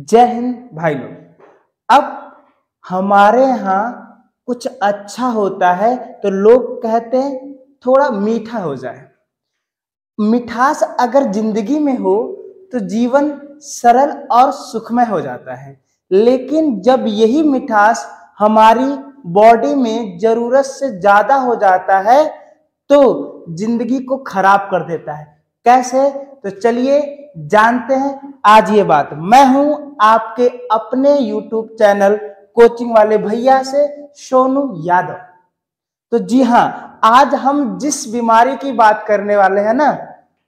जय हिंद भाई लोग। अब हमारे यहाँ कुछ अच्छा होता है तो लोग कहते हैं थोड़ा मीठा हो जाए। मिठास अगर जिंदगी में हो तो जीवन सरल और सुखमय हो जाता है, लेकिन जब यही मिठास हमारी बॉडी में जरूरत से ज्यादा हो जाता है तो जिंदगी को खराब कर देता है। कैसे? तो चलिए जानते हैं आज ये बात। मैं हूं आपके अपने YouTube चैनल कोचिंग वाले भैया से सोनू यादव। तो जी हाँ, आज हम जिस बीमारी की बात करने वाले हैं ना,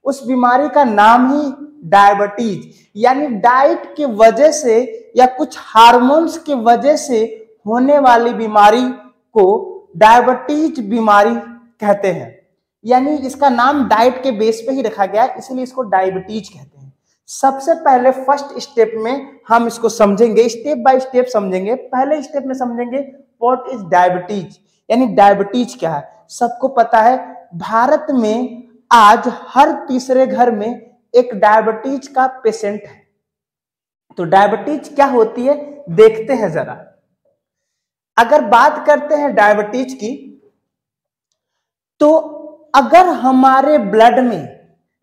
उस बीमारी का नाम ही डायबिटीज, यानी डाइट की वजह से या कुछ हार्मोन्स की वजह से होने वाली बीमारी को डायबिटीज बीमारी कहते हैं। यानी इसका नाम डाइट के बेस पे ही रखा गया है, इसलिए इसको डायबिटीज कहते हैं। सबसे पहले फर्स्ट स्टेप में हम इसको समझेंगे, स्टेप बाय स्टेप समझेंगे। पहले स्टेप में समझेंगे व्हाट इज डायबिटीज, यानी डायबिटीज क्या है। सबको पता है भारत में आज हर तीसरे घर में एक डायबिटीज का पेशेंट है। तो डायबिटीज क्या होती है देखते हैं जरा। अगर बात करते हैं डायबिटीज की, तो अगर हमारे ब्लड में,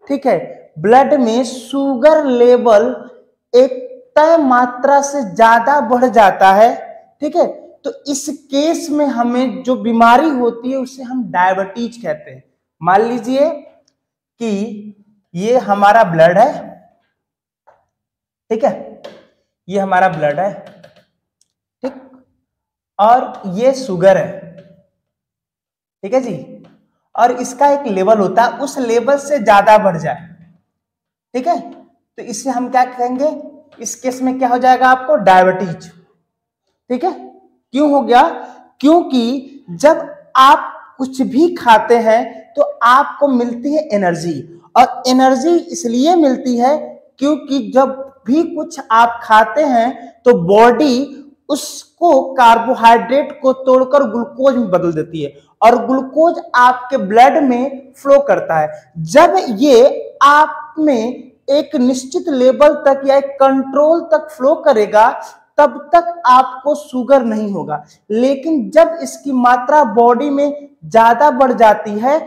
ठीक है, ब्लड में शुगर लेवल एक तय मात्रा से ज्यादा बढ़ जाता है, ठीक है, तो इस केस में हमें जो बीमारी होती है उसे हम डायबिटीज कहते हैं। मान लीजिए कि ये हमारा ब्लड है, ठीक है, ये हमारा ब्लड है, ठीक, और ये शुगर है, ठीक है जी, और इसका एक लेवल होता है, उस लेवल से ज्यादा बढ़ जाए, ठीक है, तो इससे हम क्या कहेंगे, इस केस में क्या हो जाएगा आपको, डायबिटीज, ठीक है। क्यों हो गया? क्योंकि जब आप कुछ भी खाते हैं तो आपको मिलती है एनर्जी, और एनर्जी इसलिए मिलती है क्योंकि जब भी कुछ आप खाते हैं तो बॉडी उसको कार्बोहाइड्रेट को तोड़कर ग्लूकोज में बदल देती है, और ग्लूकोज आपके ब्लड में फ्लो करता है। जब ये आप में एक निश्चित लेवल तक या एक कंट्रोल तक फ्लो करेगा तब तक आपको शुगर नहीं होगा, लेकिन जब इसकी मात्रा बॉडी में ज्यादा बढ़ जाती है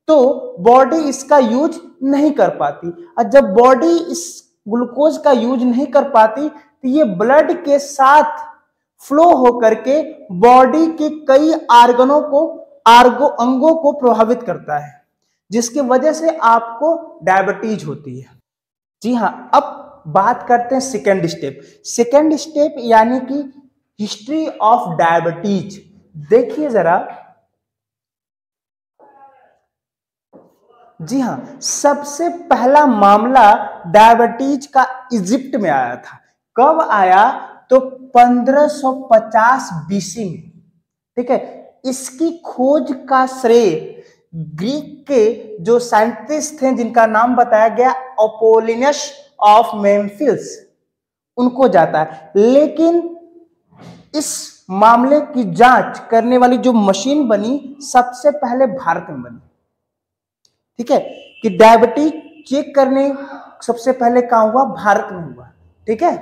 तो बॉडी इसका यूज नहीं कर पाती, और जब बॉडी इस ग्लूकोज का यूज नहीं कर पाती तो ये ब्लड के साथ फ्लो होकर के बॉडी के कई ऑर्गनों को, अंगों को प्रभावित करता है, जिसकी वजह से आपको डायबिटीज होती है। जी हाँ, अब बात करते हैं सेकेंड स्टेप। सेकेंड स्टेप यानी कि हिस्ट्री ऑफ डायबिटीज। देखिए जरा, जी हाँ, सबसे पहला मामला डायबिटीज का इजिप्ट में आया था। कब आया? तो 1550 बीसी में, ठीक है। इसकी खोज का श्रेय ग्रीक के जो साइंटिस्ट थे जिनका नाम बताया गया अपोलिनस ऑफ मेम्फिस, उनको जाता है। लेकिन इस मामले की जांच करने वाली जो मशीन बनी सबसे पहले भारत में बनी, ठीक है, कि डायबिटीज चेक करने सबसे पहले कहां हुआ? भारत में हुआ, ठीक है।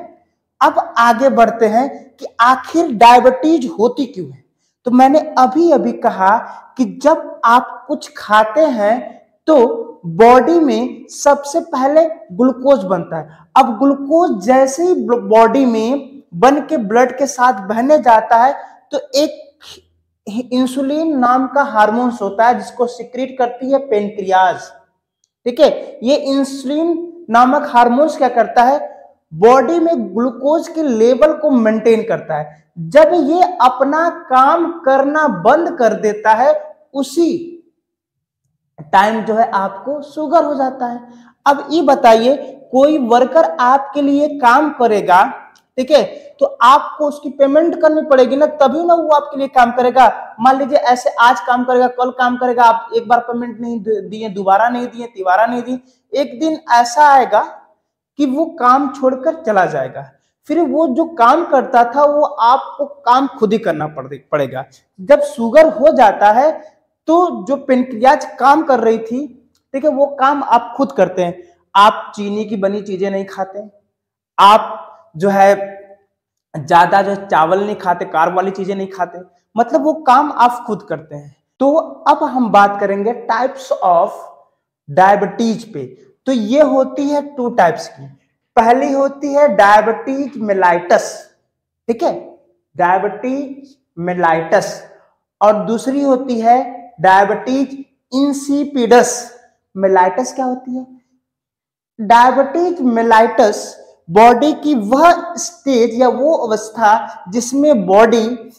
अब आगे बढ़ते हैं कि आखिर डायबिटीज होती क्यों है। तो मैंने अभी अभी कहा कि जब आप कुछ खाते हैं तो बॉडी में सबसे पहले ग्लूकोज बनता है। अब ग्लूकोज जैसे ही बॉडी में बन के ब्लड के साथ बहने जाता है तो एक इंसुलिन नाम का हार्मोन्स होता है जिसको सिक्रीट करती है पेनक्रियाज, ठीक है। ये इंसुलिन नामक हार्मोन्स क्या करता है? बॉडी में ग्लूकोज के लेवल को मेंटेन करता है। जब ये अपना काम करना बंद कर देता है उसी टाइम जो है आपको शुगर हो जाता है। अब ये बताइए, कोई वर्कर आपके लिए काम करेगा, ठीक है, तो आपको उसकी पेमेंट करनी पड़ेगी ना, तभी ना वो आपके लिए काम करेगा। मान लीजिए ऐसे आज काम करेगा, कल काम करेगा, आप एक बार पेमेंट नहीं दिए, दोबारा नहीं दिए, तिबारा नहीं दिए, एक दिन ऐसा आएगा कि वो काम छोड़कर चला जाएगा। फिर वो जो काम करता था वो आपको काम खुद ही करना पड़ेगा। जब शुगर हो जाता है तो जो पेनक्रियाज काम कर रही थी, ठीक है, वो काम आप खुद करते हैं। आप चीनी की बनी चीजें नहीं खाते, आप जो है ज्यादा जो चावल नहीं खाते, कार्ब वाली चीजें नहीं खाते, मतलब वो काम आप खुद करते हैं। तो अब हम बात करेंगे टाइप्स ऑफ डायबिटीज पे। तो ये होती है 2 टाइप्स की। पहली होती है डायबिटीज मेलाइटस, ठीक है, डायबिटीज मेलाइटस, और दूसरी होती है डायबिटीज इंसिपिडस। मेलाइटस क्या होती है? डायबिटीज मेलाइटस बॉडी की वह स्टेज या वो अवस्था जिसमें बॉडी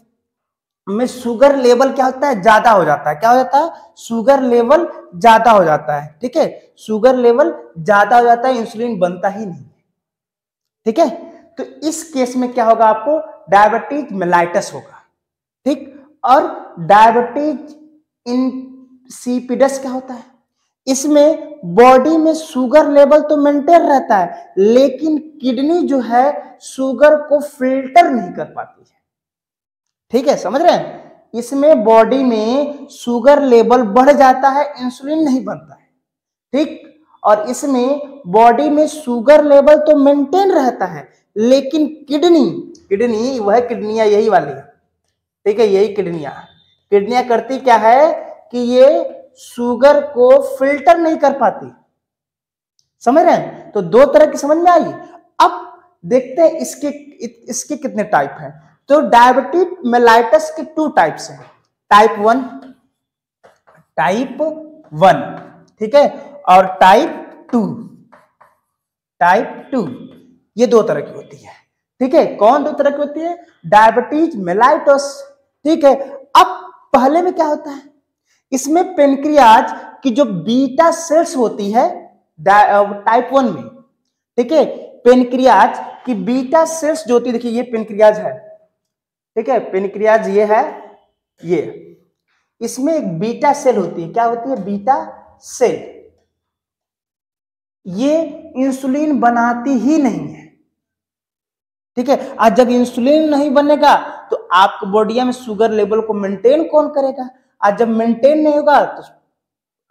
में शुगर लेवल क्या होता है, ज्यादा हो जाता है। क्या हो जाता है? शुगर लेवल ज्यादा हो जाता है, ठीक है, शुगर लेवल ज्यादा हो जाता है, इंसुलिन बनता ही नहीं, ठीक है। तो इस केस में क्या होगा, आपको डायबिटीज मेलाइटस होगा, ठीक। और डायबिटीज इंसिपिडस क्या होता है? इसमें बॉडी में शुगर लेवल तो मेंटेन रहता है, लेकिन किडनी जो है शुगर को फिल्टर नहीं कर पाती है, ठीक है, समझ रहे हैं। इसमें बॉडी में शुगर लेवल बढ़ जाता है, इंसुलिन नहीं बनता है, ठीक। और इसमें बॉडी में शुगर लेवल तो मेंटेन रहता है, लेकिन किडनी वह किडनियां यही वाली है, ठीक है, यही किडनियां करती क्या है कि ये शुगर को फिल्टर नहीं कर पाती। समझ रहे हैं? तो 2 तरह की समझ में आई। अब देखते हैं इसके कितने टाइप हैं। तो डायबिटीज मेलाइटस के 2 टाइप्स हैं, टाइप 1, ठीक है, और टाइप 2। ये 2 तरह की होती है, ठीक है। कौन 2 तरह की होती है? डायबिटीज मेलाइटस, ठीक है। अब पहले में क्या होता है, इसमें पेनक्रियाज की जो बीटा सेल्स होती है टाइप 1 में, ठीक है, पेनक्रियाज की बीटा सेल्स जो होती है, देखिए ये पेनक्रियाज है, ठीक है, पेनक्रियाज ये है, ये इसमें एक बीटा सेल होती है। क्या होती है? Beta cell. ये इंसुलिन बनाती ही नहीं है, ठीक है। आज जब इंसुलिन नहीं बनेगा तो आपके बॉडी में शुगर लेवल को मेंटेन कौन करेगा? आज जब मेंटेन नहीं होगा तो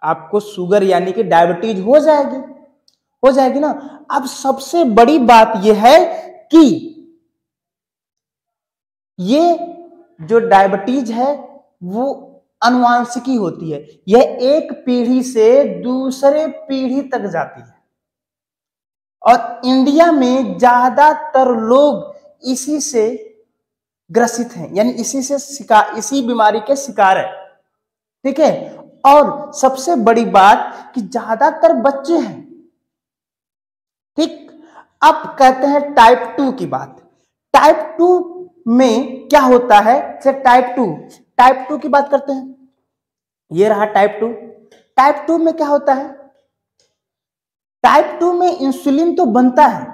आपको शुगर यानी कि डायबिटीज हो जाएगी ना। अब सबसे बड़ी बात यह है कि ये जो डायबिटीज है वो अनुवांशिकी होती है, यह एक पीढ़ी से दूसरे पीढ़ी तक जाती है, और इंडिया में ज्यादातर लोग इसी से ग्रसित हैं, यानी इसी बीमारी के शिकार है, ठीक है। और सबसे बड़ी बात कि ज्यादातर बच्चे हैं, ठीक। अब कहते हैं टाइप 2 की बात। टाइप 2 में क्या होता है? टाइप 2 की बात करते हैं। ये रहा टाइप 2। टाइप 2 में क्या होता है? टाइप 2 में इंसुलिन तो बनता है,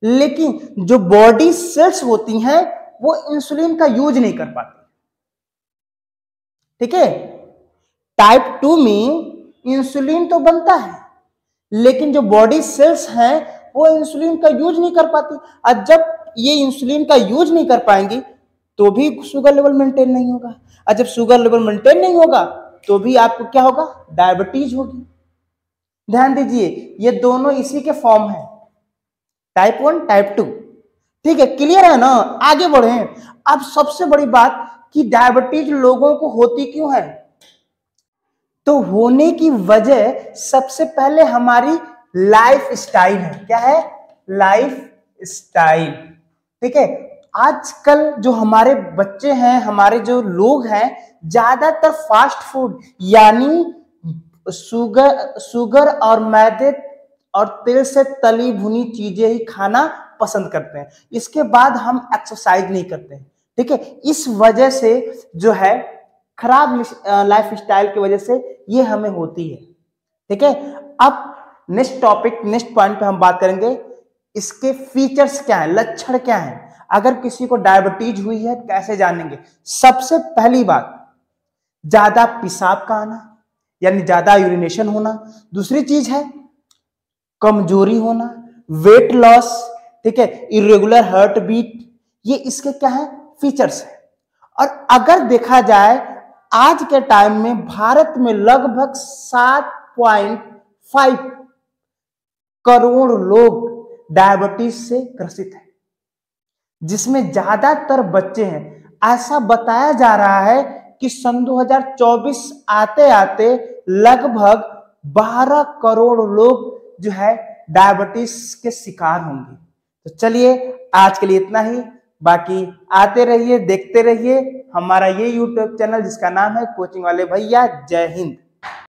लेकिन जो बॉडी सेल्स होती हैं वो इंसुलिन का यूज नहीं कर पाती, ठीक है। टाइप 2 में इंसुलिन तो बनता है, लेकिन जो बॉडी सेल्स हैं वो इंसुलिन का यूज नहीं कर पाती। और जब ये इंसुलिन का यूज नहीं कर पाएंगी तो भी शुगर लेवल मेंटेन नहीं होगा, और जब शुगर लेवल मेंटेन नहीं होगा तो भी आपको क्या होगा? डायबिटीज होगी। ध्यान दीजिए, ये दोनों इसी के फॉर्म है, टाइप 1 टाइप 2, ठीक है, क्लियर है ना। आगे बढ़े। अब सबसे बड़ी बात कि डायबिटीज लोगों को होती क्यों है? तो होने की वजह सबसे पहले हमारी लाइफ स्टाइल है। क्या है? लाइफ स्टाइल, ठीक है। आजकल जो हमारे बच्चे हैं, हमारे जो लोग हैं, ज्यादातर फास्ट फूड यानी शुगर और मैदे और तेल से तली भुनी चीजें ही खाना पसंद करते हैं। इसके बाद हम एक्सरसाइज नहीं करते हैं, ठीक है। इस वजह से जो है खराब लाइफ स्टाइल की वजह से ये हमें होती है, ठीक है। अब नेक्स्ट पॉइंट पे हम बात करेंगे, इसके फीचर्स क्या है, लक्षण क्या है। अगर किसी को डायबिटीज हुई है कैसे जानेंगे? सबसे पहली बात, ज्यादा पेशाब का आना यानी ज्यादा यूरिनेशन होना। दूसरी चीज है कमजोरी होना, वेट लॉस, ठीक है, इरेगुलर हार्ट बीट। ये इसके क्या है? फीचर्स है। और अगर देखा जाए आज के टाइम में भारत में लगभग 7.5 करोड़ लोग डायबिटीज से ग्रसित हैं, जिसमें ज्यादातर बच्चे हैं। ऐसा बताया जा रहा है कि सन 2024 आते आते लगभग 12 करोड़ लोग जो है डायबिटीज के शिकार होंगे। तो चलिए आज के लिए इतना ही, बाकी आते रहिए, देखते रहिए हमारा ये यूट्यूब चैनल जिसका नाम है कोचिंग वाले भैया। जय हिंद।